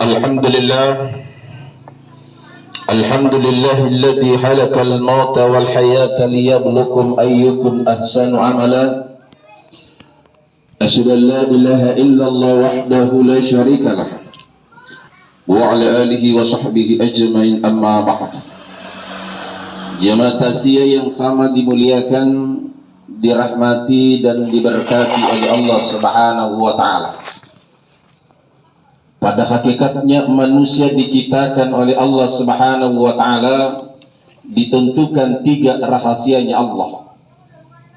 Alhamdulillah, alhamdulillahilladzi halakal mauta wal hayata liyabluwakum ayyukum ahsanu amala. Asyhadu an la ilaha illallah wahdahu la syarika lah wa ala alihi wa sahbihi ajmain, amma ba'd. Jemaah tasya yang sama dimuliakan, dirahmati dan diberkati oleh Allah Subhanahu wa taala. Pada hakikatnya manusia diciptakan oleh Allah Subhanahu wa taala ditentukan tiga rahasianya Allah,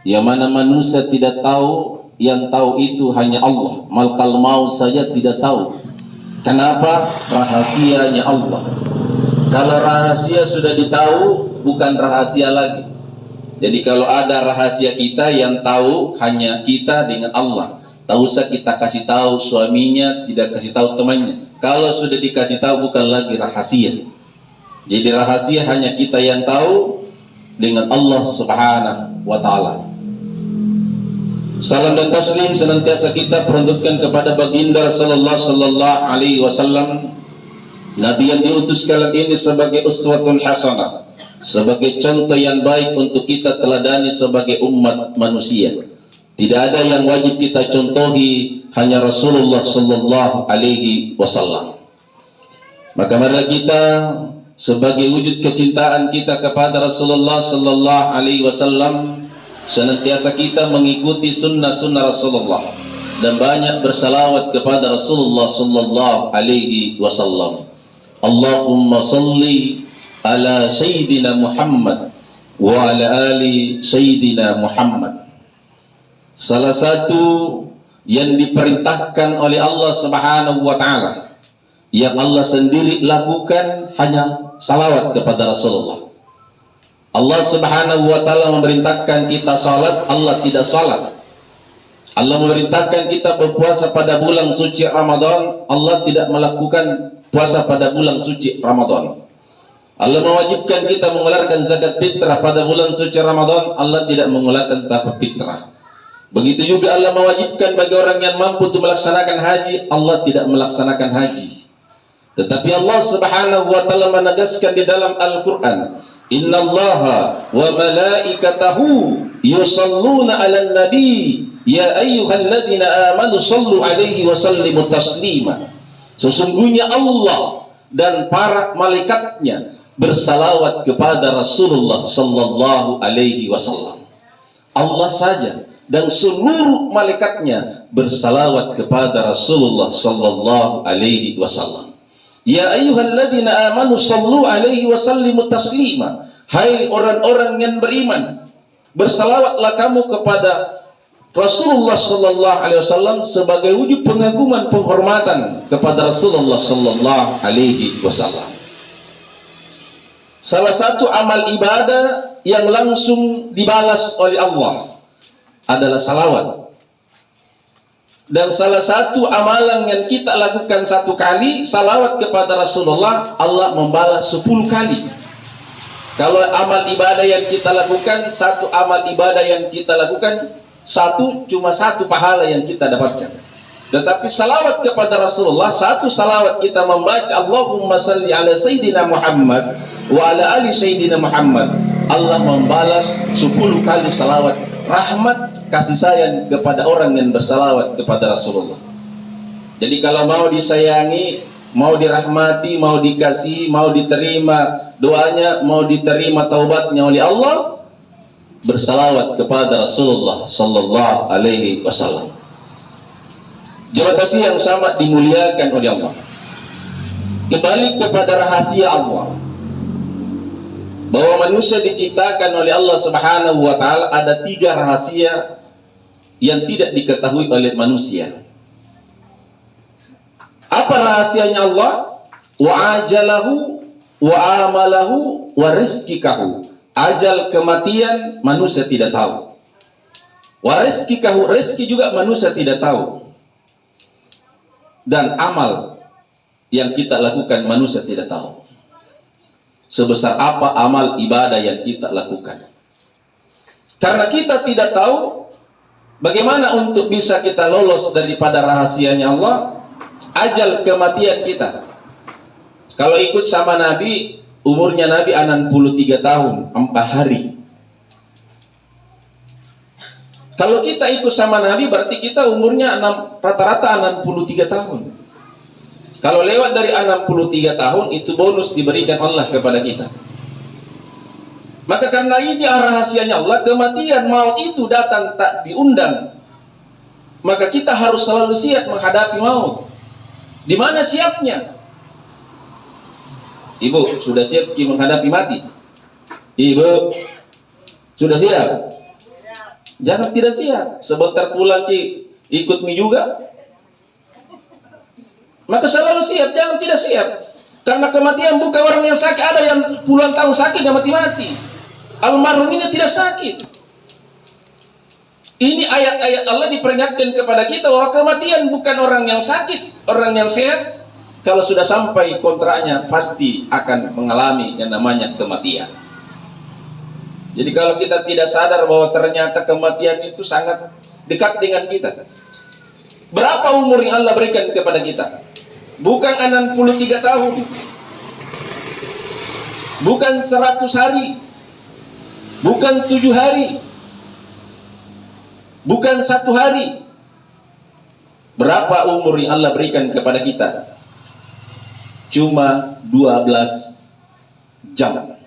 yang mana manusia tidak tahu, yang tahu itu hanya Allah. Malakal maut saja tidak tahu. Kenapa? Rahasianya Allah. Kalau rahasia sudah ditahu, bukan rahasia lagi. Jadi kalau ada rahasia kita, yang tahu hanya kita dengan Allah. Tak usah kita kasih tahu suaminya, tidak kasih tahu temannya. Kalau sudah dikasih tahu, bukan lagi rahasia. Jadi rahasia hanya kita yang tahu dengan Allah Subhanahu wa taala. Salam dan taslim senantiasa kita peruntukkan kepada baginda sallallahu alaihi wasallam, Nabi yang diutus kalian ini sebagai uswatun hasanah, sebagai contoh yang baik untuk kita teladani sebagai umat manusia. Tidak ada yang wajib kita contohi, hanya Rasulullah sallallahu alaihi wasallam. Maka marilah kita sebagai wujud kecintaan kita kepada Rasulullah sallallahu alaihi wasallam, senantiasa kita mengikuti sunnah-sunnah Rasulullah dan banyak bersalawat kepada Rasulullah sallallahu alaihi wasallam. Allahumma salli ala sayyidina Muhammad wa ala ali sayyidina Muhammad. Salah satu yang diperintahkan oleh Allah Subhanahu wa taala, yang Allah sendiri lakukan, hanya salawat kepada Rasulullah. Allah Subhanahu wa taala memerintahkan kita salat, Allah tidak salat. Allah memerintahkan kita berpuasa pada bulan suci Ramadan, Allah tidak melakukan puasa pada bulan suci Ramadan. Allah mewajibkan kita mengeluarkan zakat fitrah pada bulan suci Ramadan, Allah tidak mengeluarkan zakat fitrah. Begitu juga Allah mewajibkan bagi orang yang mampu untuk melaksanakan haji, Allah tidak melaksanakan haji. Tetapi Allah Subhanahu wa taala menegaskan di dalam Al-Qur'an, innallaha wa malaikatahu yusalluna 'alan nabi ya ayyuhalladzina amanu sallu 'alaihi wa sallimu taslima. Sesungguhnya Allah dan para malaikatnya bersalawat kepada Rasulullah sallallahu alaihi wasallam. Allah saja dan seluruh malaikatnya bersalawat kepada Rasulullah sallallahu alaihi wasallam. Ya ayyuhalladzina amanu sallu alaihi wa sallimu taslima. Hai orang-orang yang beriman, bersalawatlah kamu kepada Rasulullah sallallahu alaihi wasallam sebagai wujud pengagungan, penghormatan kepada Rasulullah sallallahu alaihi wasallam. Salah satu amal ibadah yang langsung dibalas oleh Allah adalah salawat. Dan salah satu amalan yang kita lakukan satu kali, salawat kepada Rasulullah, Allah membalas 10 kali. Kalau amal ibadah yang kita lakukan, satu amal ibadah yang kita lakukan, cuma satu pahala yang kita dapatkan. Tetapi salawat kepada Rasulullah, satu salawat kita membaca Allahumma salli ala sayyidina Muhammad wa ala ali sayyidina Muhammad, Allah membalas 10 kali salawat rahmat, kasih sayang kepada orang yang bersalawat kepada Rasulullah. Jadi kalau mau disayangi, mau dirahmati, mau dikasih, mau diterima doanya, mau diterima taubatnya oleh Allah, bersalawat kepada Rasulullah sallallahu alaihi wasallam. Jemaah tasya yang sama dimuliakan oleh Allah. Kembali kepada rahasia Allah, bahwa manusia diciptakan oleh Allah Subhanahu wa taala, ada 3 rahasia yang tidak diketahui oleh manusia. Apa rahasianya Allah? Wa ajalahu wa amalahu wa rizqikahu. Ajal kematian manusia tidak tahu. Wa rizqikahu, rezeki juga manusia tidak tahu. Dan amal yang kita lakukan manusia tidak tahu. Sebesar apa amal ibadah yang kita lakukan. Karena kita tidak tahu, bagaimana untuk bisa kita lolos daripada rahasianya Allah, ajal kematian kita. Kalau ikut sama Nabi, umurnya Nabi 63 tahun, 4 hari. Kalau kita ikut sama Nabi, berarti kita umurnya rata-rata 63 tahun. Kalau lewat dari 63 tahun, itu bonus diberikan Allah kepada kita. Maka karena ini rahasianya Allah, kematian, maut itu datang tak diundang. Maka kita harus selalu siap menghadapi maut. Di mana siapnya? Ibu, sudah siap menghadapi mati? Ibu, sudah siap? Jangan tidak siap. Sebentar pulang Ki, ikut mi juga. Maka selalu siap, jangan tidak siap. Karena kematian bukan orang yang sakit. Ada yang puluhan tahun sakit dan mati-mati. Almarhum ini tidak sakit. Ini ayat-ayat Allah diperingatkan kepada kita bahwa kematian bukan orang yang sakit, orang yang sehat. Kalau sudah sampai kontraknya pasti akan mengalami yang namanya kematian. Jadi kalau kita tidak sadar bahwa ternyata kematian itu sangat dekat dengan kita. Berapa umur yang Allah berikan kepada kita? Bukan 63 tahun. Bukan 100 hari. Bukan 7 hari. Bukan 1 hari. Berapa umur yang Allah berikan kepada kita? Cuma 12 jam.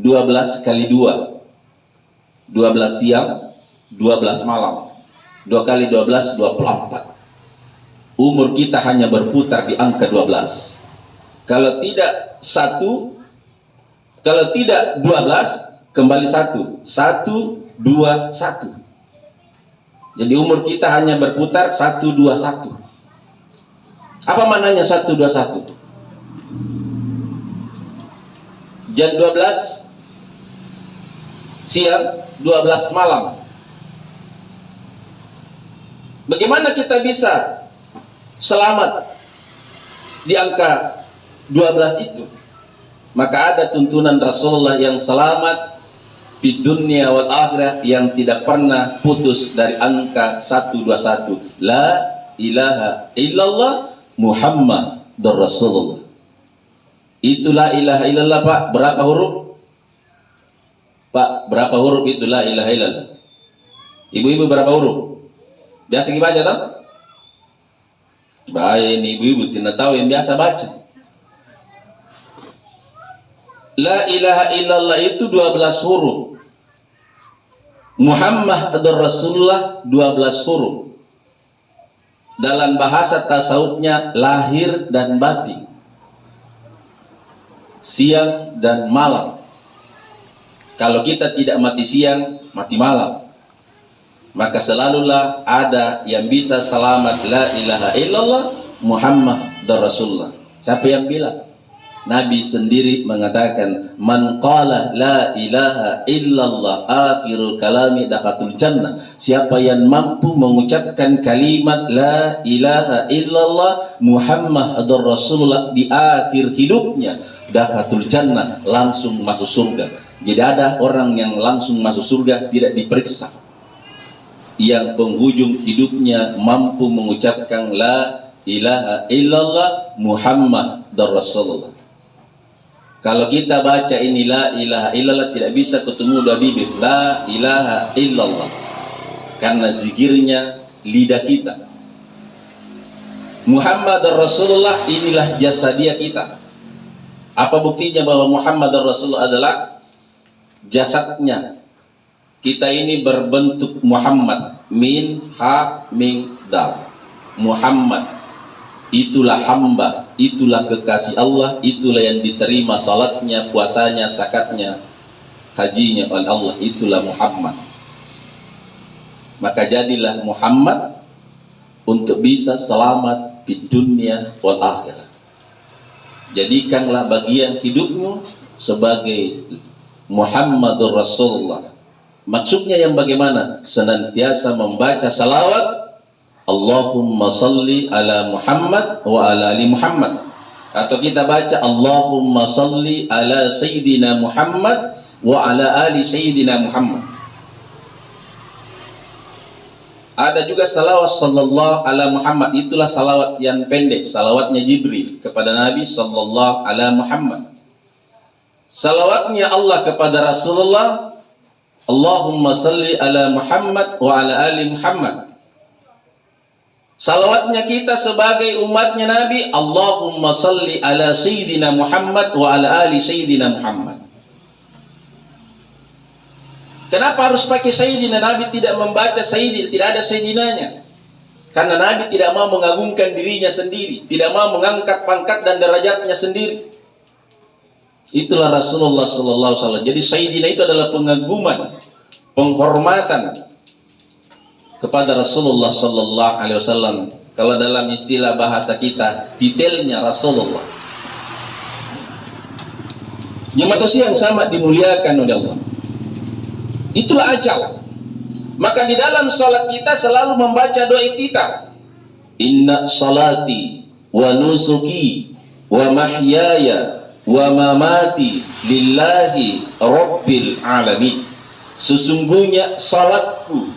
12 kali 2. 12 siang, 12 malam. 2 kali 12, 24. Umur kita hanya berputar di angka 12. Kalau tidak 1, kalau tidak 12, kembali 1. 1, 2, 1. Jadi umur kita hanya berputar 1, 2, 1. Apa maknanya 1, 2, 1? Jam 12 siang, 12 malam. Bagaimana kita bisa selamat di angka 12 itu? Maka ada tuntunan Rasulullah yang selamat di dunia wal akhirah, yang tidak pernah putus dari angka 121. La ilaha illallah Muhammadur Rasulullah. Itu la ilaha illallah, Pak. Berapa huruf? Pak, berapa huruf itu la ilaha illallah? Ibu-ibu berapa huruf? Biasa dibaca tak? Baik, ini ibu-ibu tidak tahu yang biasa baca. La ilaha illallah itu 12 huruf. Muhammadur Rasulullah 12 huruf. Dalam bahasa tasawufnya lahir dan batin, siang dan malam. Kalau kita tidak mati siang, mati malam, maka selalulah ada yang bisa selamat la ilaha illallah Muhammadur Rasulullah. Siapa yang bilang? Nabi sendiri mengatakan, man qala la ilaha illallah akhirul kalami dakhatul jannah. Siapa yang mampu mengucapkan kalimat la ilaha illallah Muhammadur Rasulullah di akhir hidupnya, dakhatul jannah, langsung masuk surga. Jadi ada orang yang langsung masuk surga tidak diperiksa, yang penghujung hidupnya mampu mengucapkan la ilaha illallah Muhammadur Rasulullah. Kalau kita baca ini la ilaha illallah, tidak bisa ketemu dua bibir la ilaha illallah, karena zikirnya lidah kita. Muhammadur Rasulullah, inilah jasa dia kita. Apa buktinya bahwa Muhammadur Rasulullah adalah jasadnya? Kita ini berbentuk Muhammad, min ha mim dal. Muhammad, itulah hamba, itulah kekasih Allah, itulah yang diterima salatnya, puasanya, zakatnya, hajinya oleh Allah, itulah Muhammad. Maka jadilah Muhammad untuk bisa selamat di dunia wal akhirah. Jadikanlah bagian hidupmu sebagai Muhammadur Rasulullah. Maksudnya yang bagaimana? Senantiasa membaca salawat, Allahumma salli ala Muhammad wa ala ali Muhammad. Atau kita baca Allahumma salli ala Sayyidina Muhammad wa ala ali Sayyidina Muhammad. Ada juga salawat sallallahu ala Muhammad, itulah salawat yang pendek, salawatnya Jibril kepada Nabi sallallahu ala Muhammad. Salawatnya Allah kepada Rasulullah, Allahumma salli ala Muhammad wa ala ali Muhammad. Salawatnya kita sebagai umatnya Nabi, Allahumma salli ala Sayyidina Muhammad wa ala ali Sayyidina Muhammad. Kenapa harus pakai Sayyidina? Nabi tidak membaca Sayyidina, tidak ada Sayyidinanya. Karena Nabi tidak mau mengagungkan dirinya sendiri, tidak mau mengangkat pangkat dan derajatnya sendiri. Itulah Rasulullah sallallahu alaihi wasallam. Jadi Sayyidina itu adalah pengaguman, penghormatan kepada Rasulullah sallallahu alaihi wasallam. Kalau dalam istilah bahasa kita, titelnya Rasulullah. Jemaah yang sama dimuliakan oleh Allah. Itulah ajal. Maka di dalam salat kita selalu membaca doa kita. Inna salati wa nusuki wa mahyaya wa mamati lillahi rabbil alamin. Sesungguhnya salatku,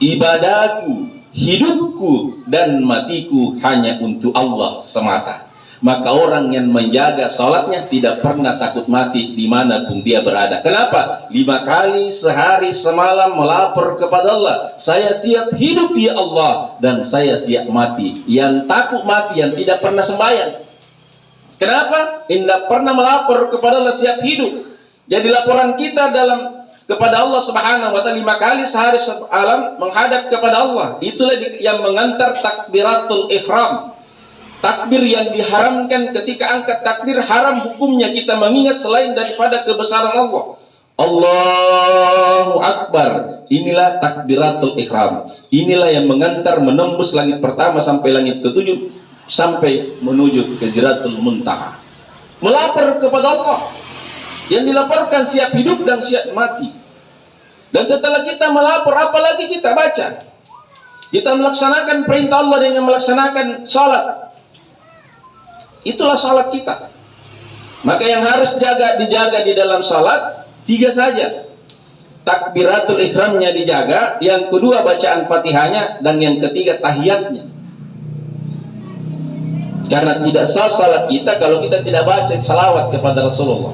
ibadahku, hidupku dan matiku hanya untuk Allah semata. Maka orang yang menjaga salatnya tidak pernah takut mati dimanapun dia berada. Kenapa? 5 kali sehari semalam melapor kepada Allah, saya siap hidup ya Allah, dan saya siap mati. Yang takut mati, yang tidak pernah sembahyang. Kenapa? Tidak pernah melapor kepada Allah siap hidup. Jadi laporan kita kepada Allah Subhanahu wa Ta'ala 5 kali sehari semalam menghadap kepada Allah. Itulah yang mengantar takbiratul ihram. Takbir yang diharamkan. Ketika angkat takbir haram hukumnya kita mengingat selain daripada kebesaran Allah. Allahu Akbar. Inilah takbiratul ihram. Inilah yang mengantar menembus langit pertama sampai langit ke-7, sampai menuju ke Sidratul Muntaha. Melapor kepada Allah. Yang dilaporkan siap hidup dan siap mati. Dan setelah kita melapor, apalagi kita baca. Kita melaksanakan perintah Allah dengan melaksanakan salat. Itulah salat kita. Maka yang harus dijaga di dalam salat 3 saja. Takbiratul ihramnya dijaga, yang kedua bacaan Fatihahnya, dan yang ketiga tahiyatnya. Karena tidak sah salat kita kalau kita tidak baca salawat kepada Rasulullah.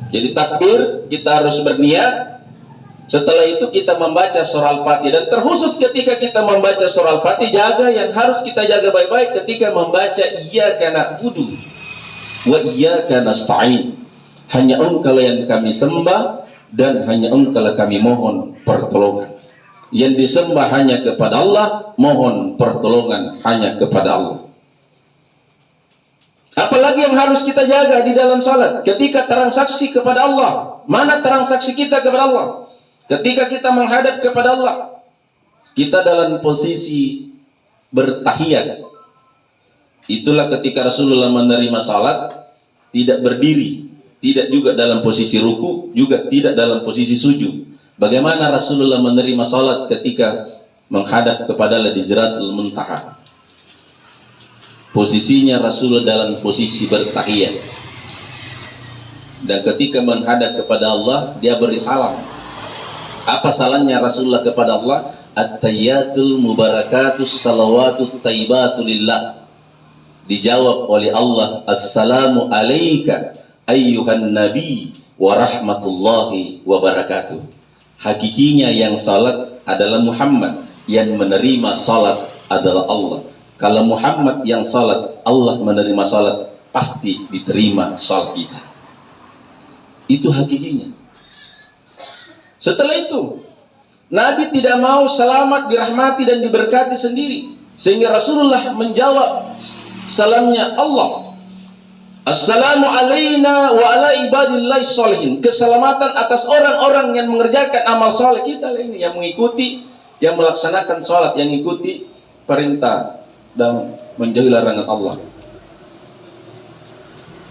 Jadi takbir kita harus berniat. Setelah itu kita membaca surah Al-Fatihah. Dan terkhusus ketika kita membaca surah Al-Fatihah, yang harus kita jaga baik-baik ketika membaca iyyaka na'budu wa iyyaka nasta'in. Hanya Engkau yang kami sembah dan hanya Engkau kami mohon pertolongan. Yang disembah hanya kepada Allah, mohon pertolongan hanya kepada Allah. Apalagi yang harus kita jaga di dalam salat ketika transaksi kepada Allah. Mana transaksi kita kepada Allah? Ketika kita menghadap kepada Allah, kita dalam posisi bertahiyat. Itulah ketika Rasulullah menerima salat, tidak berdiri, tidak juga dalam posisi ruku, juga tidak dalam posisi sujud. Bagaimana Rasulullah menerima salat ketika menghadap kepada Allah di Sidratul Muntaha? Posisinya Rasulullah dalam posisi bertahiyat. Dan ketika menghadap kepada Allah, dia beri salam. Apa salamnya Rasulullah kepada Allah? At-tayyatul mubarakatus salawatut tayyibatul lillah. Dijawab oleh Allah, Assalamu alayka ayyuhan nabi wa rahmatullahi wa barakatuh. Hakikinya yang salat adalah Muhammad, yang menerima salat adalah Allah. Kalau Muhammad yang salat, Allah menerima salat, pasti diterima salat kita. Itu hakikinya. Setelah itu, Nabi tidak mau selamat, dirahmati dan diberkati sendiri, sehingga Rasulullah menjawab salamnya Allah, Assalamu alayna wa ala ibadillahi sholihin. Keselamatan atas orang-orang yang mengerjakan amal soleh. Kita ini yang mengikuti, yang melaksanakan sholat, yang mengikuti perintah dan menjauhi larangan Allah.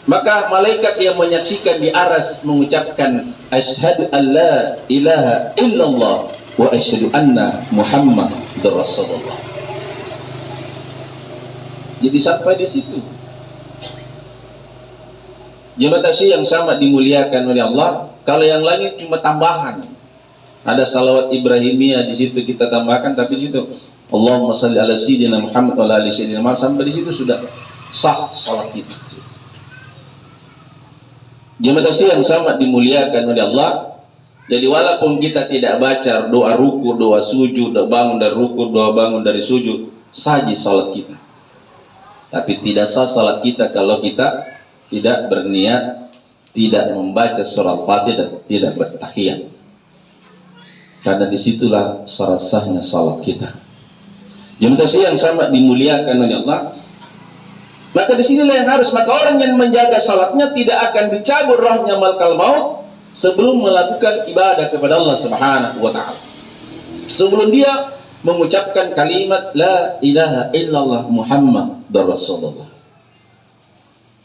Maka malaikat yang menyaksikan di aras mengucapkan asyhadu an la ilaha illallah wa asyhadu anna Muhammadar Rasulullah. Jadi sampai di situ. Jemaah tasyih yang sama dimuliakan oleh Allah. Kalau yang lain cuma tambahan. Ada salawat Ibrahimiyah di situ kita tambahkan, tapi di situ Allahumma shalli ala sayyidina Muhammad wa ala ali sayyidina Muhammad, sampai di situ sudah sah salat kita. Jemaah yang sangat dimuliakan oleh Allah. Jadi walaupun kita tidak baca doa ruku, doa sujud, doa bangun dari ruku, doa bangun dari sujud, saja salat kita. Tapi tidak sah salat kita kalau kita tidak berniat, tidak membaca surah Al-Fatihah dan tidak bertahiyat. Karena disitulah syarat sahnya salat kita. Jemaah yang sangat dimuliakan oleh Allah. Maka disinilah yang harus, maka orang yang menjaga salatnya tidak akan dicabut rohnya malakal maut sebelum melakukan ibadah kepada Allah Subhanahu wa taala. Sebelum dia mengucapkan kalimat la ilaha illallah Muhammadur Rasulullah.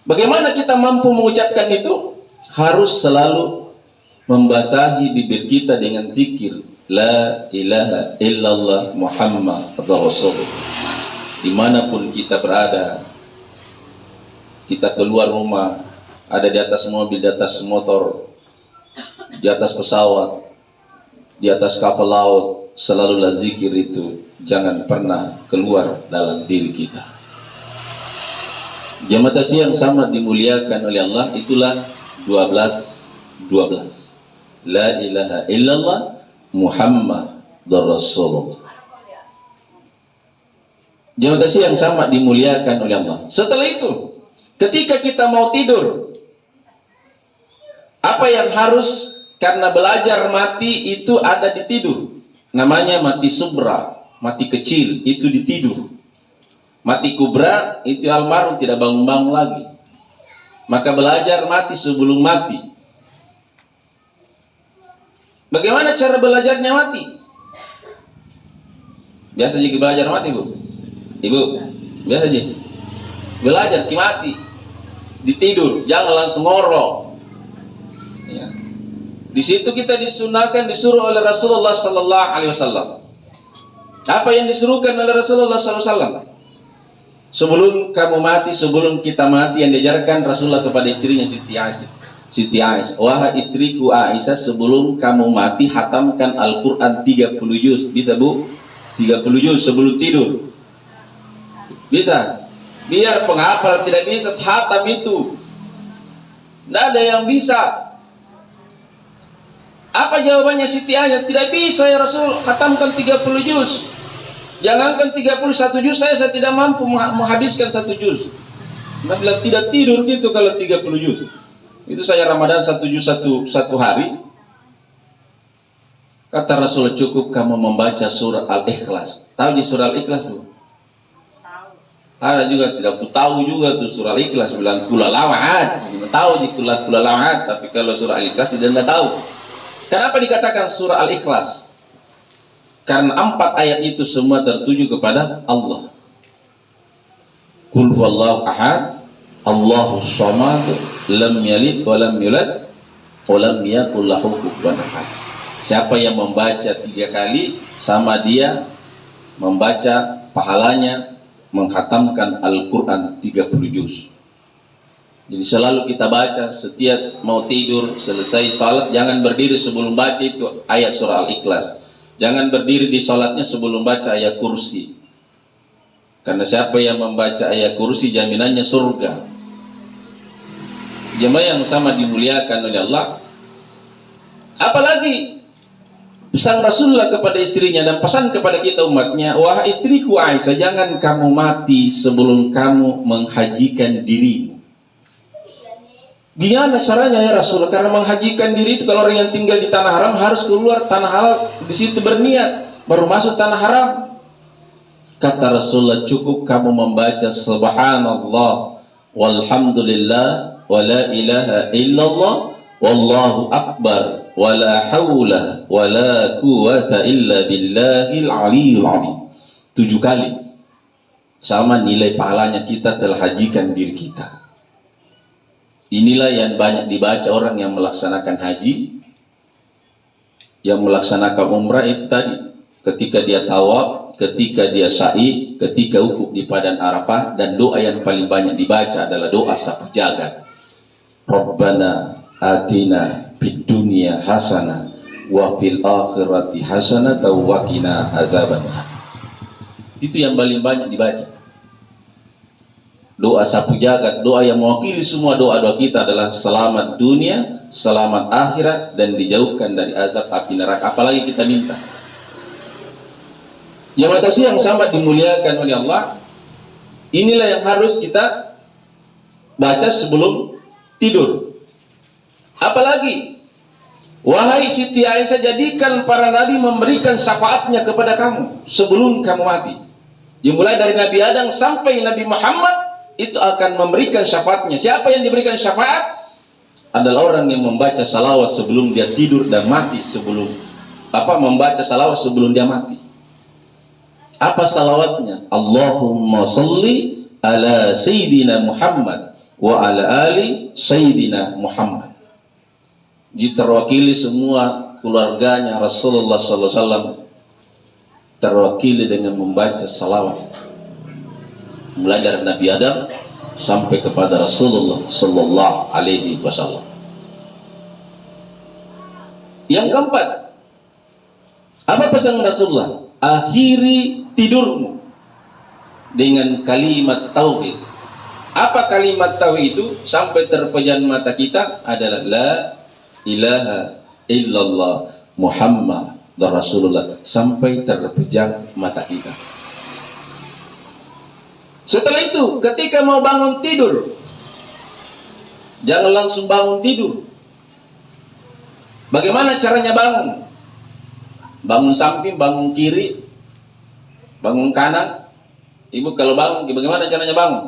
Bagaimana kita mampu mengucapkan itu? Harus selalu membasahi bibir kita dengan zikir la ilaha illallah Muhammadur Rasulullah. Dimanapun kita berada, kita keluar rumah, ada di atas mobil, di atas motor, di atas pesawat, di atas kapal laut, selalulah zikir itu jangan pernah keluar dalam diri kita. Jemaah yang sama dimuliakan oleh Allah, itulah 12. La ilaha illallah Muhammadur Rasulullah. Jemaah yang sama dimuliakan oleh Allah. Setelah itu, ketika kita mau tidur, apa yang harus, karena belajar mati itu ada di tidur. Namanya mati subra, mati kecil, itu di tidur. Mati kubra, itu almarhum tidak bangun-bangun lagi. Maka belajar mati sebelum mati. Bagaimana cara belajarnya mati? Biasa juga belajar mati, Bu. Ibu, biasa aja. Belajar mati. Ditidur, jangan langsung ngorok. Ya. Di situ kita disunahkan, disuruh oleh Rasulullah sallallahu alaihi wasallam. Apa yang disuruhkan oleh Rasulullah sallallahu alaihi wasallam? Sebelum kamu mati, sebelum kita mati, yang diajarkan Rasulullah kepada istrinya Siti Aisyah. Wahai istriku Aisyah, sebelum kamu mati hatamkan Al-Qur'an 30 juz. Bisa, Bu? 30 juz sebelum tidur. Bisa? Biar penghafal tidak bisa hatam itu. Tidak ada yang bisa. Apa jawabannya Siti Aisyah? Tidak bisa ya Rasul, khatamkan 30 juz. Jangankan 31 juz, saya tidak mampu menghabiskan 1 juz. Nah, bilang tidak tidur gitu kalau 30 juz. Itu saya Ramadan 1 juz satu hari. Kata Rasul, cukup kamu membaca surah Al-Ikhlas. Tahu di surah Al-Ikhlas, Bu? Ada juga tidak tahu juga tuh surah Al-Ikhlas, bilang kulalawat. Tahu di kulalawat, tapi kalau surah Al-Ikhlas tidak tahu. Kenapa dikatakan surah Al-Ikhlas? Karena 4 ayat itu semua tertuju kepada Allah. Qul huwallahu ahad, Allahus samad, lam yalid wa lam yulad wa lam yakul lahu kufuwan ahad. Siapa yang membaca 3 kali, sama dia membaca pahalanya menghatamkan Al-Quran 30 juz. Jadi selalu kita baca setiap mau tidur, selesai salat, jangan berdiri sebelum baca itu ayat surah Al-Ikhlas. Jangan berdiri di salatnya sebelum baca ayat kursi. Karena siapa yang membaca ayat kursi jaminannya surga. Jemaah yang sama dimuliakan oleh Allah. Apalagi pesan Rasulullah kepada istrinya dan pesan kepada kita umatnya, wahai istriku Aisyah, jangan kamu mati sebelum kamu menghajikan dirimu. Gimana caranya ya Rasul? Karena menghajikan diri itu kalau orang yang tinggal di tanah haram harus keluar tanah halal, di situ berniat baru masuk tanah haram. Kata Rasulullah, cukup kamu membaca subhanallah walhamdulillah wa la ilaha illallah wallahu akbar wa la hawla wa la quwata illa billahil aliyyil azim. 7 kali. Sama nilai pahalanya kita telah hajikan diri kita. Inilah yang banyak dibaca orang yang melaksanakan haji, yang melaksanakan umrah itu tadi. Ketika dia tawaf, ketika dia sa'i, ketika wukuf di padang Arafah, dan doa yang paling banyak dibaca adalah doa sapu jagat. Rabbana atina fid dunya hasanah wa fil akhirati hasanatan wa qina azabannar. Itu yang paling banyak dibaca. Doa sapu jagat, doa yang mewakili semua doa-doa kita adalah selamat dunia, selamat akhirat, dan dijauhkan dari azab api neraka. Apalagi kita minta. Jemaah yang sangat dimuliakan oleh Allah, inilah yang harus kita baca sebelum tidur. Apalagi, wahai Siti Aisyah, jadikan para nabi memberikan syafaatnya kepada kamu sebelum kamu mati. Dimulai dari Nabi Adam sampai Nabi Muhammad, itu akan memberikan syafaatnya. Siapa yang diberikan syafaat? Adalah orang yang membaca salawat sebelum dia tidur dan mati membaca salawat sebelum dia mati. Apa salawatnya? Allahumma salli ala Sayyidina Muhammad wa ala ali Sayyidina Muhammad. Terwakili semua keluarganya Rasulullah SAW, terwakili dengan membaca salawat. Mulai dari Nabi Adam sampai kepada Rasulullah Sallallahu Alaihi Wasallam. Yang keempat, apa pesan Rasulullah? Akhiri tidurmu dengan kalimat tauhid. Apa kalimat tauhid itu? Sampai terpejam mata kita adalah la ilaha illallah Muhammad Rasulullah, sampai terpejam mata kita. Setelah itu, ketika mau bangun tidur, jangan langsung bangun tidur. Bagaimana caranya bangun? Bangun samping, bangun kiri, bangun kanan. Ibu kalau bangun, bagaimana caranya bangun?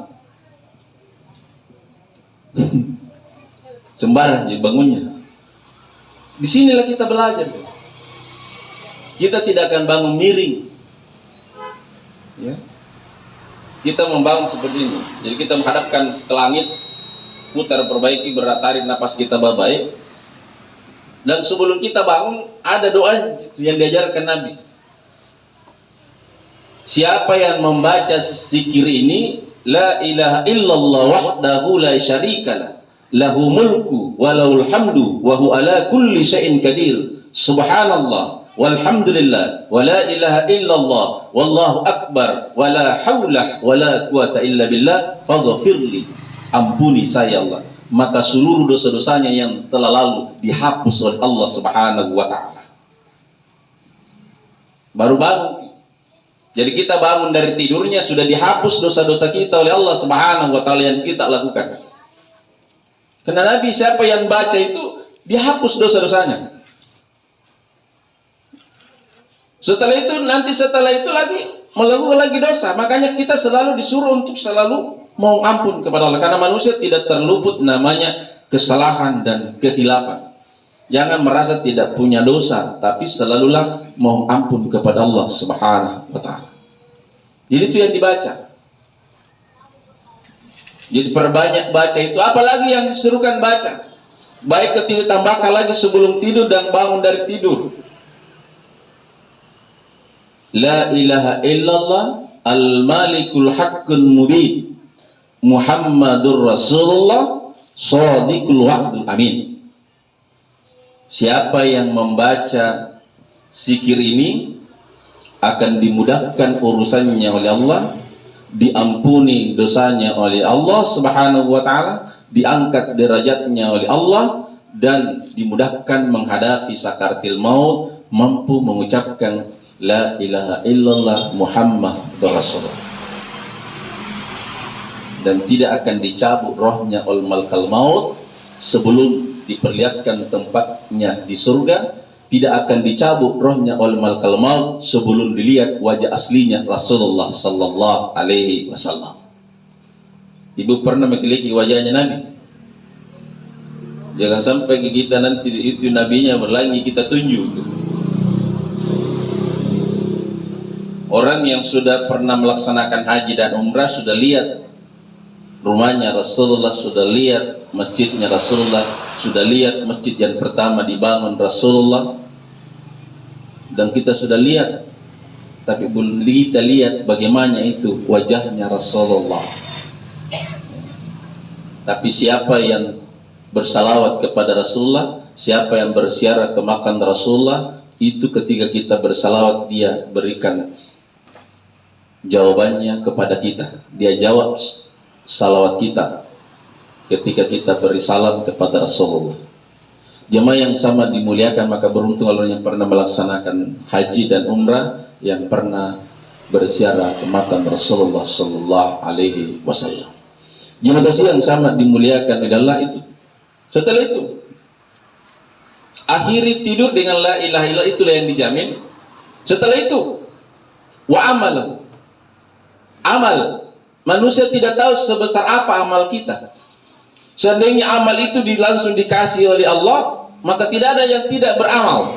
Sembarang jadi bangunnya. Disinilah kita belajar. Kita tidak akan bangun miring. Ya. Kita membangun seperti ini. Jadi kita menghadapkan ke langit, putar perbaiki, tarik napas kita baik. Dan sebelum kita bangun, ada doa yang diajarkan Nabi. Siapa yang membaca zikir ini, la ilaha illallah wahdahu la syarikalah, lahu mulku wa lahul hamdu wa huwa ala kulli syai'in qadir. Subhanallah walhamdulillah wa la ilaha illallah wallahu akbar wa la haula wa la quwata illa billah faghfirli. Ampuni saya Allah, maka seluruh dosa-dosanya yang telah lalu dihapus oleh Allah Subhanahu wa ta'ala. Baru bangun. Jadi kita bangun dari tidurnya sudah dihapus dosa-dosa kita oleh Allah Subhanahu wa ta'ala yang kita lakukan. Karena Nabi, siapa yang baca itu dihapus dosa-dosanya. Setelah itu lagi melakukan lagi dosa. Makanya kita selalu disuruh untuk selalu mohon ampun kepada Allah, karena manusia tidak terluput namanya kesalahan dan kehilapan. Jangan merasa tidak punya dosa, tapi selalulah mohon ampun kepada Allah Subhanahu wa ta'ala. Jadi itu yang dibaca. Jadi perbanyak baca itu. Apalagi yang disuruhkan baca, baik ketika tambahkan lagi sebelum tidur dan bangun dari tidur. La ilaha illallah al-malikul haqqul mubin Muhammadur Rasulullah shadiqul wa'dul amin. Siapa yang membaca zikir ini akan dimudahkan urusannya oleh Allah, diampuni dosanya oleh Allah Subhanahu wa ta'ala, diangkat derajatnya oleh Allah, dan dimudahkan menghadapi sakaratil maut, mampu mengucapkan la ilaha illallah Muhammadur Rasulullah, dan tidak akan dicabut rohnya oleh malakal maut sebelum diperlihatkan tempatnya di surga. Tidak akan dicabut rohnya oleh malakal maut sebelum dilihat wajah aslinya Rasulullah sallallahu alaihi wasallam. Ibu pernah memiliki wajahnya Nabi? Jangan sampai kita nanti itu nabinya berlagi kita tunjuk itu. Orang yang sudah pernah melaksanakan haji dan umrah sudah lihat rumahnya Rasulullah, sudah lihat masjidnya Rasulullah, sudah lihat masjid yang pertama dibangun Rasulullah, dan kita sudah lihat, tapi belum kita lihat bagaimana itu wajahnya Rasulullah. Tapi siapa yang bersalawat kepada Rasulullah, siapa yang berziarah ke makam Rasulullah, itu ketika kita bersalawat dia berikan jawabannya kepada kita. Dia jawab salawat kita ketika kita beri salam kepada Rasulullah. Jemaah yang sama dimuliakan, maka beruntung orang yang pernah melaksanakan haji dan umrah, yang pernah berziarah ke makam Rasulullah sallallahu alaihi wasallam. Jemaah yang sama dimuliakan adalah itu. Setelah itu, akhiri tidur dengan la ilaha illallah, itulah yang dijamin. Setelah itu, wa amal. Amal, manusia tidak tahu sebesar apa amal kita. Seandainya amal itu langsung dikasih oleh Allah, maka tidak ada yang tidak beramal.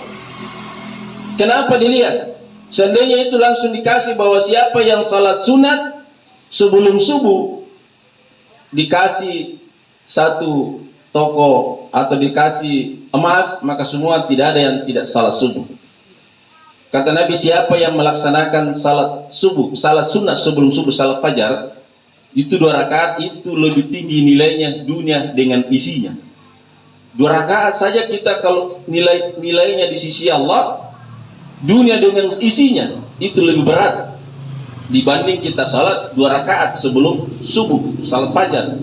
Kenapa dilihat? Seandainya itu langsung dikasih bahwa siapa yang salat sunat sebelum subuh, dikasih satu toko atau dikasih emas, maka semua tidak ada yang tidak salat subuh. Kata Nabi, siapa yang melaksanakan salat subuh, salat sunat sebelum subuh, salat fajar, itu 2 rakaat, itu lebih tinggi nilainya dunia dengan isinya. 2 rakaat saja kita kalau nilainya di sisi Allah, dunia dengan isinya itu lebih berat dibanding kita salat 2 rakaat sebelum subuh, salat fajar.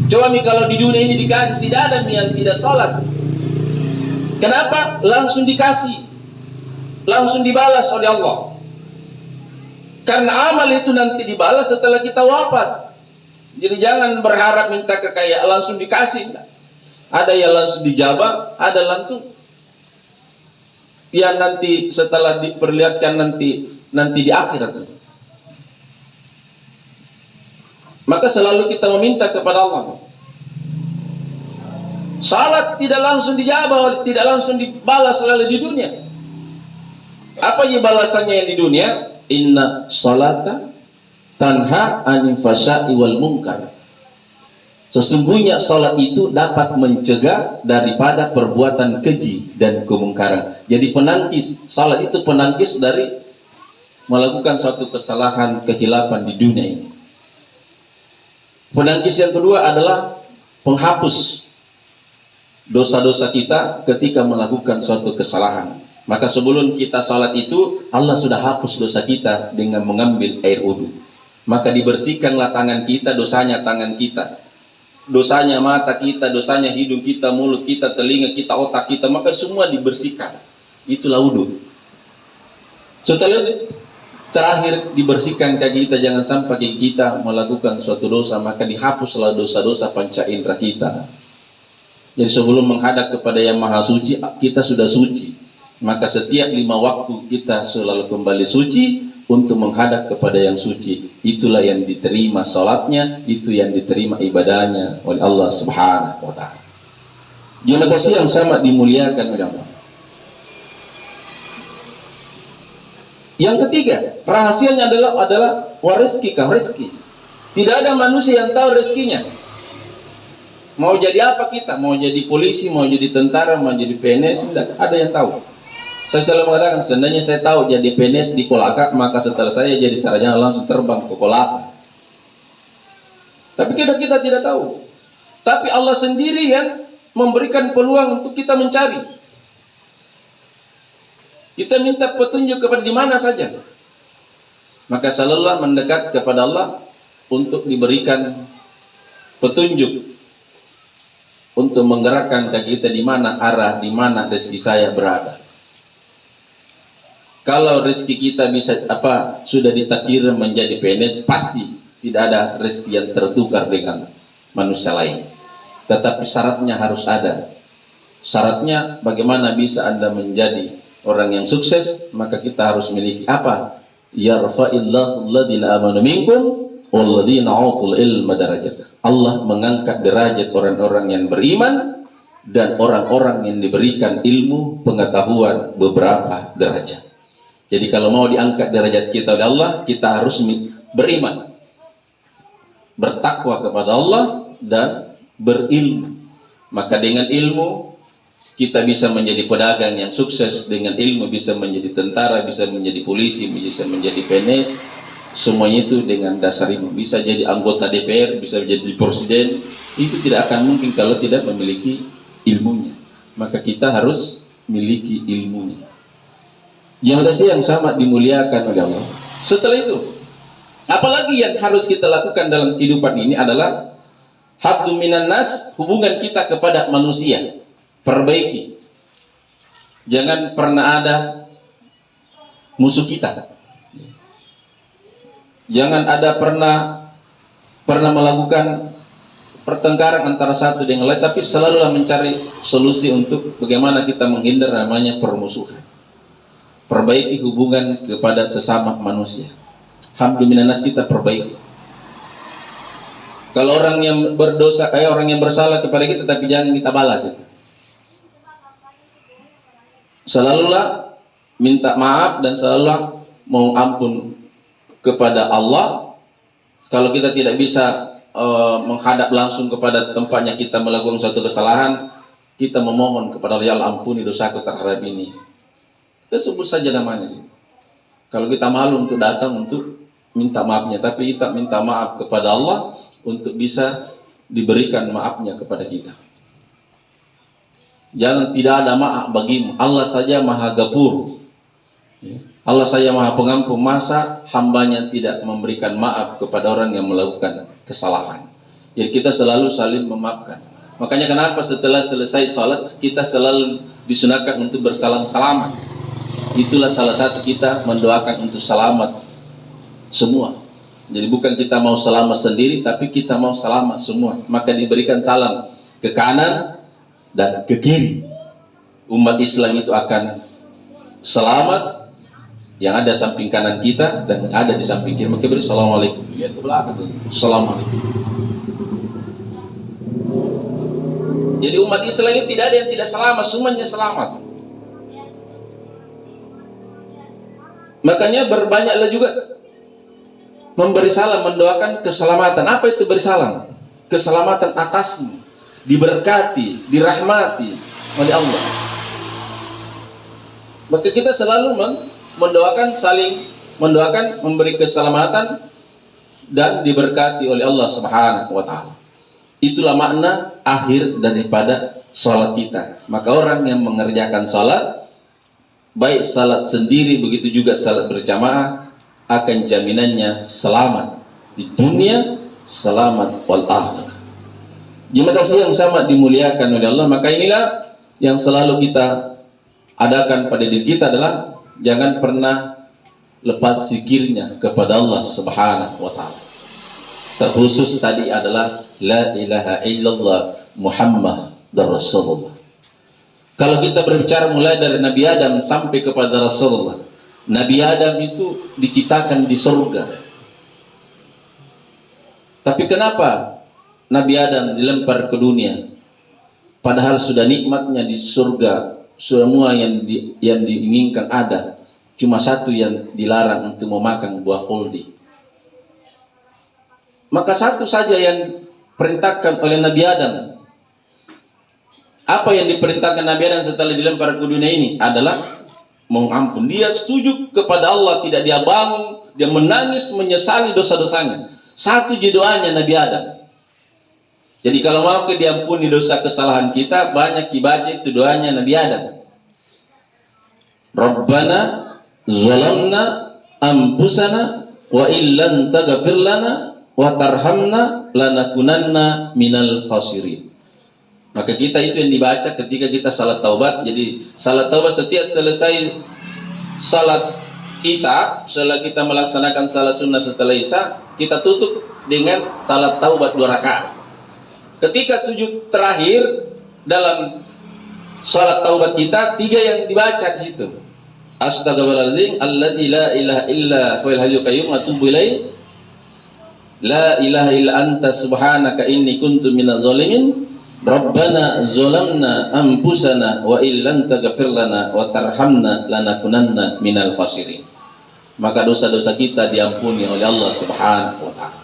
Coba kalau di dunia ini dikasih, tidak ada yang tidak salat. Kenapa? Langsung dikasih, langsung dibalas oleh Allah. Karena amal itu nanti dibalas setelah kita wafat. Jadi jangan berharap minta kekayaan langsung dikasih. Ada yang langsung dijabah, ada langsung yang nanti setelah diperlihatkan nanti di akhirat. Maka selalu kita meminta kepada Allah. Salat tidak langsung dijabah, tidak langsung dibalas selalu di dunia. Apa ya balasannya yang di dunia? Inna salata tanha anil fasya'i wal munkar. Sesungguhnya salat itu dapat mencegah daripada perbuatan keji dan kemungkaran. Jadi penangkis, salat itu penangkis dari melakukan suatu kesalahan, kehilapan di dunia ini. Penangkis yang kedua adalah penghapus dosa-dosa kita ketika melakukan suatu kesalahan. Maka sebelum kita salat itu, Allah sudah hapus dosa kita dengan mengambil air wudu. Maka dibersihkanlah tangan kita, dosanya tangan kita, dosanya mata kita, dosanya hidung kita, mulut kita, telinga kita, otak kita, maka semua dibersihkan. Itulah wudu. Setelah terakhir dibersihkan kaki kita, jangan sampai kita melakukan suatu dosa, maka dihapuslah dosa-dosa panca indera kita. Jadi sebelum menghadap kepada yang maha suci, kita sudah suci. Maka setiap 5 waktu kita selalu kembali suci untuk menghadap kepada yang suci. Itulah yang diterima salatnya, itu yang diterima ibadahnya oleh Allah Subhanahu wa ta'ala. Jemaah yang sama dimuliakan oleh Allah. Yang ketiga, rahasianya adalah warizkika, rezeki. Tidak ada manusia yang tahu rezekinya. Mau jadi apa kita? Mau jadi polisi, mau jadi tentara, mau jadi PNS, tidak ada yang tahu. Saya selalu mengatakan, seandainya saya tahu jadi PNS di Kolaka, maka setelah saya jadi sarjana langsung terbang ke Kolaka. Tapi kita tidak tahu. Tapi Allah sendiri yang memberikan peluang untuk kita mencari. Kita minta petunjuk kepada di mana saja. Maka selalu mendekat kepada Allah untuk diberikan petunjuk, untuk menggerakkan kaki kita di mana arah, di mana rezeki saya berada. Kalau rezeki kita bisa sudah ditakdir menjadi PNS, pasti tidak ada rezeki yang tertukar dengan manusia lain. Tetapi syaratnya harus ada. Syaratnya bagaimana bisa Anda menjadi orang yang sukses, maka kita harus memiliki apa? Yarfa'illahu alladhina amanu minkum walladhina utul ilma darajat. Allah mengangkat derajat orang-orang yang beriman dan orang-orang yang diberikan ilmu pengetahuan beberapa derajat. Jadi kalau mau diangkat derajat kita oleh Allah, kita harus beriman, bertakwa kepada Allah dan berilmu. Maka dengan ilmu kita bisa menjadi pedagang yang sukses, dengan ilmu bisa menjadi tentara, bisa menjadi polisi, bisa menjadi PNS. Semuanya itu dengan dasar ilmu. Bisa jadi anggota DPR, bisa jadi presiden. Itu tidak akan mungkin kalau tidak memiliki ilmunya. maka kita harus miliki ilmunya. Yang yang sama dimuliakan oleh Allah. Setelah itu, apalagi yang harus kita lakukan dalam kehidupan ini adalah habdu minan nas, hubungan kita kepada manusia. Perbaiki. Jangan pernah ada musuh kita. Jangan ada pernah melakukan pertengkaran antara satu dengan lain, tapi selalulah mencari solusi untuk bagaimana kita menghindar namanya permusuhan. Perbaiki hubungan kepada sesama manusia. Hamdu minan nas kita perbaiki. Kalau orang yang berdosa, orang yang bersalah kepada kita, tapi jangan kita balas itu. Selalulah minta maaf dan selalulah mau ampun kepada Allah. Kalau kita tidak bisa menghadap langsung kepada tempatnya kita melakukan suatu kesalahan, kita memohon kepada Allah, ya Allah ampuni dosaku terhadap ini. Kita sebut saja namanya. Kalau kita malu untuk datang untuk minta maafnya, tapi kita minta maaf kepada Allah untuk bisa diberikan maafnya kepada kita. Jangan tidak ada maaf bagimu. Allah saja maha gapur. Allah saja maha pengampun. Masa hambanya tidak memberikan maaf kepada orang yang melakukan kesalahan. Jadi kita selalu saling memaafkan. Makanya kenapa setelah selesai sholat kita selalu disunahkan untuk bersalam-salaman. Itulah salah satu kita mendoakan untuk selamat semua. Jadi bukan kita mau selamat sendiri, tapi kita mau selamat semua. Maka diberikan salam ke kanan dan ke kiri. Umat Islam itu akan selamat. Yang ada samping kanan kita dan ada di samping kiri. Maka beri assalamualaikum. Lihat ke belakang. Assalamualaikum. Jadi umat Islam ini tidak ada yang tidak selamat, semuanya selamat. Makanya berbanyaklah juga memberi salam, mendoakan keselamatan. Apa itu bersalam? Keselamatan atasmu, diberkati, dirahmati oleh Allah. Maka kita selalu mendoakan, saling mendoakan, memberi keselamatan dan diberkati oleh Allah Subhanahu wa taala. Itulah makna akhir daripada sholat kita. Maka orang yang mengerjakan sholat, baik salat sendiri begitu juga salat berjamaah, akan jaminannya selamat di dunia, selamat wal akhirah. Jemaah yang sama dimuliakan oleh Allah. Maka inilah yang selalu kita adakan pada diri kita adalah jangan pernah lepas zikirnya kepada Allah Subhanahu wa taala. Terkhusus tadi adalah la ilaha illallah Muhammadur Rasulullah. Kalau kita berbicara mulai dari Nabi Adam sampai kepada Rasulullah, Nabi Adam itu diciptakan di surga. Tapi kenapa Nabi Adam dilempar ke dunia? Padahal sudah nikmatnya di surga, semua yang diinginkan ada. Cuma satu yang dilarang untuk memakan buah khuldi. Maka satu saja yang perintahkan oleh Nabi Adam. Apa yang diperintahkan Nabi Adam setelah dilempar ke dunia ini adalah mengampun. Dia setuju kepada Allah, tidak dia bangun, dia menangis menyesali dosa-dosanya. Satu doanya Nabi Adam. Jadi kalau mau diampuni dosa kesalahan kita, banyak dibaca itu doanya Nabi Adam. Rabbana zalamna anfusana wa illan taghfir lana wa tarhamna lanakunanna minal khasirin. Maka kita itu yang dibaca ketika kita salat taubat. Jadi salat taubat setiap selesai salat Isya, setelah kita melaksanakan salat sunnah setelah Isya, kita tutup dengan salat taubat 2 rakaat. Ketika sujud terakhir dalam salat taubat kita, 3 yang dibaca di situ. Astagfirullahaladzim alladzi la ilaha illa huwal hayyul qayyum wa atubu ilaih. La ilaha illa anta subhanaka inni kuntu minaz zalimin. Rabbana zalamna anfusana wa illan taghfir lana wa tarhamna lanakunanna minal khasirin. Maka dosa-dosa kita diampuni oleh Allah Subhanahu wa taala.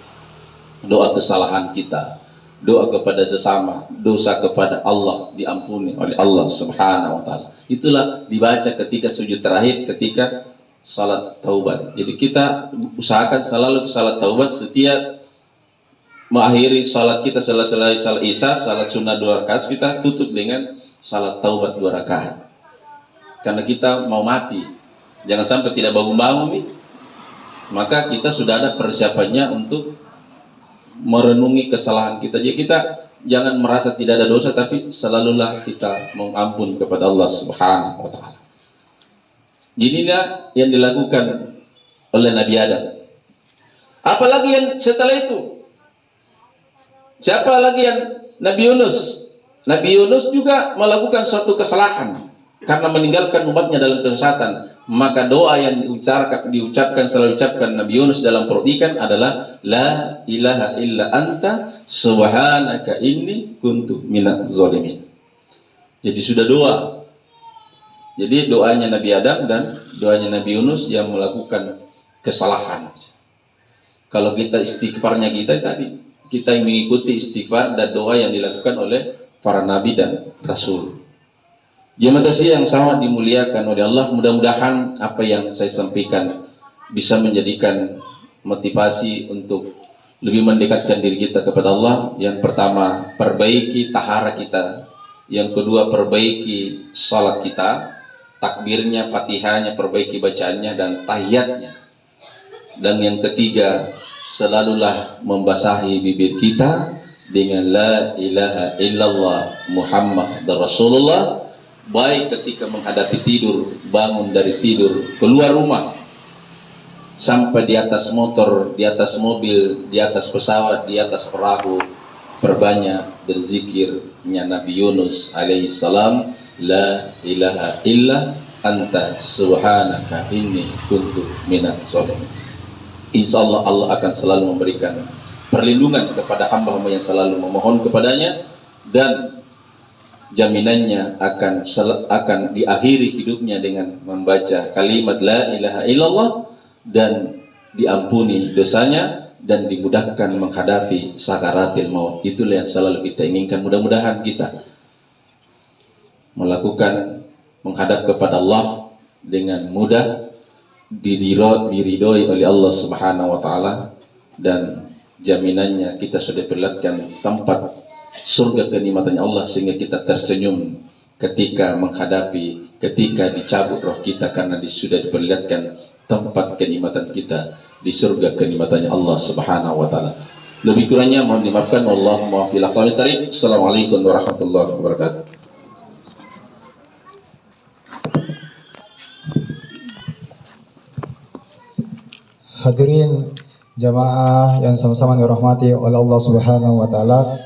Doa kesalahan kita, doa kepada sesama, dosa kepada Allah diampuni oleh Allah Subhanahu wa taala. Itulah dibaca ketika sujud terakhir, ketika salat taubat. Jadi kita usahakan selalu salat taubat setiap mengakhiri salat kita, selesai salat Isya, salat sunnah 2 rakaat, kita tutup dengan salat taubat 2 rakaat. Karena kita mau mati, jangan sampai tidak bangun-bangun nih. Maka kita sudah ada persiapannya untuk merenungi kesalahan kita. Jadi kita jangan merasa tidak ada dosa, tapi selalulah kita mengampun kepada Allah Subhanahu wa taala. Inilah yang dilakukan oleh Nabi Adam. Apalagi yang setelah itu? Siapa lagi yang Nabi Yunus? Nabi Yunus juga melakukan suatu kesalahan karena meninggalkan umatnya dalam kesesatan. Maka doa yang selalu diucapkan Nabi Yunus dalam perut ikan adalah la ilaha illa anta subhanaka inni kuntu minaz zalimin. Jadi sudah doa. Jadi doanya Nabi Adam dan doanya Nabi Yunus yang melakukan kesalahan. Kalau kita istighfarnya kita tadi, kita mengikuti istighfar dan doa yang dilakukan oleh para nabi dan rasul. Jemaah yang sangat dimuliakan oleh Allah, mudah-mudahan apa yang saya sampaikan bisa menjadikan motivasi untuk lebih mendekatkan diri kita kepada Allah. Yang pertama, perbaiki tahara kita. Yang kedua, perbaiki salat kita, takbirnya, fatihahnya, perbaiki bacaannya dan tahiyatnya. Dan yang ketiga, selalulah membasahi bibir kita dengan la ilaha illallah Muhammad Rasulullah, baik ketika menghadapi tidur, bangun dari tidur, keluar rumah, sampai di atas motor, di atas mobil, di atas pesawat, di atas perahu. Perbanyak berzikirnya Nabi Yunus alaihissalam, la ilaha illa anta subhanaka inni kuntu minaz zalimin. Insyaallah Allah akan selalu memberikan perlindungan kepada hamba-hamba yang selalu memohon kepadanya, dan jaminannya akan diakhiri hidupnya dengan membaca kalimat la ilaha illallah dan diampuni dosanya dan dimudahkan menghadapi sakaratil maut. Itulah yang selalu kita inginkan. Mudah-mudahan kita melakukan menghadap kepada Allah dengan mudah, diridhoi oleh Allah Subhanahu wa taala, dan jaminannya kita sudah perlihatkan tempat surga kenikmatannya Allah, sehingga kita tersenyum ketika dicabut roh kita, karena sudah diperlihatkan tempat kenikmatan kita di surga kenikmatannya Allah Subhanahu wa taala. Lebih kurangnya mohon dimaafkan. Wallahu muwaffiq ila aqwamit thariq. Assalamualaikum warahmatullahi wabarakatuh. Hadirin jamaah yang sama-sama dirahmati oleh Allah Subhanahu wa taala.